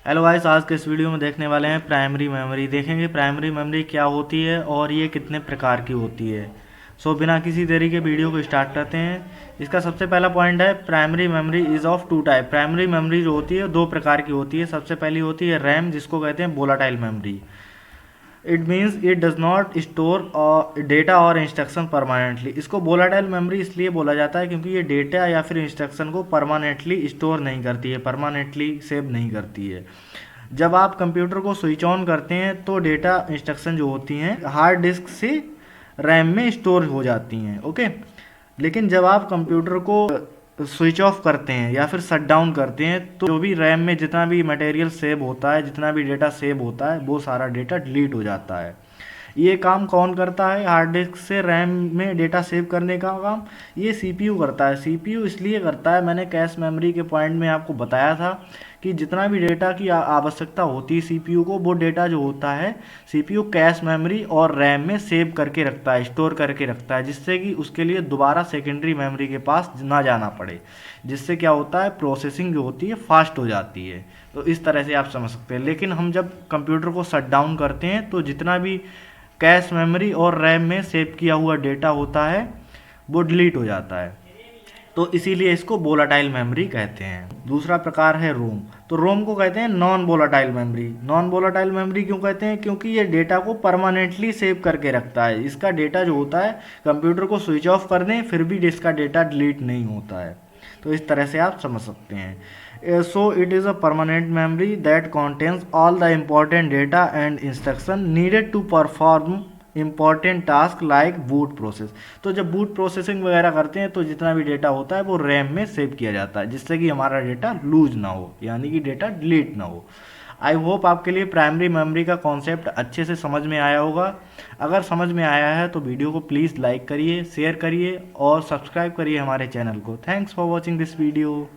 Hello guys, आज के इस वीडियो में देखने वाले हैं प्राइमरी मेमोरी। देखेंगे प्राइमरी मेमोरी क्या होती है और ये कितने प्रकार की होती है। बिना किसी देरी के वीडियो को स्टार्ट करते हैं। इसका सबसे पहला पॉइंट है primary memory is of two type. Primary memory जो होती है दो प्रकार की होती है। सबसे पहली होती है रैम, जिसको कहते हैं volatile memory. It means it does not store data और इंस्ट्रक्शन परमानेंटली। इसको वोलाटाइल मेमोरी इसलिए बोला जाता है क्योंकि ये डेटा या फिर इंस्ट्रक्शन को परमानेंटली स्टोर नहीं करती है, परमानेंटली सेव नहीं करती है। जब आप कंप्यूटर को स्विच ऑन करते हैं तो डेटा इंस्ट्रक्शन जो होती हैं हार्ड डिस्क से रैम में स्टोर हो जाती हैं। ओके, लेकिन जब आप कंप्यूटर को स्विच ऑफ करते हैं या फिर शट डाउन करते हैं तो जो भी रैम में जितना भी मटेरियल सेव होता है, जितना भी डेटा सेव होता है, वो सारा डेटा डिलीट हो जाता है। ये काम कौन करता है? हार्ड डिस्क से रैम में डेटा सेव करने का काम ये सीपीयू करता है। सीपीयू इसलिए करता है, मैंने कैश मेमोरी के पॉइंट में आपको बताया था कि जितना भी डेटा की आवश्यकता होती है सीपीयू को, वो डेटा जो होता है सीपीयू कैश मेमोरी और रैम में सेव करके रखता है, स्टोर करके रखता है, जिससे कि उसके लिए दोबारा सेकेंडरी मेमोरी के पास ना जाना पड़े। जिससे क्या होता है, प्रोसेसिंग जो होती है फास्ट हो जाती है। तो इस तरह से आप समझ सकते हैं। लेकिन हम जब कंप्यूटर को शट डाउन करते हैं तो जितना भी कैश मेमोरी और रैम में सेव किया हुआ डेटा होता है वो डिलीट हो जाता है। तो इसीलिए इसको वोलाटाइल मेमोरी कहते हैं। दूसरा प्रकार है रोम। तो रोम को कहते हैं non volatile memory. Non volatile memory क्यों कहते हैं? क्योंकि ये डेटा को परमानेंटली सेव करके रखता है। इसका डेटा जो होता है कंप्यूटर को स्विच ऑफ कर दें फिर भी इसका डेटा डिलीट नहीं होता है। तो इस तरह से आप समझ सकते हैं। So it is a permanent memory that contains all the important data and instruction needed to perform important task like boot process. तो जब बूट प्रोसेसिंग वगैरह करते हैं तो जितना भी डेटा होता है वो रैम में सेव किया जाता है, जिससे कि हमारा डेटा लूज ना हो, यानी कि डेटा डिलीट ना हो। आई होप आपके लिए प्राइमरी मेमोरी का कॉन्सेप्ट अच्छे से समझ में आया होगा। अगर समझ में आया है तो वीडियो को प्लीज़ लाइक करिए, शेयर करिए और सब्सक्राइब करिए हमारे चैनल को। Thanks for watching this video.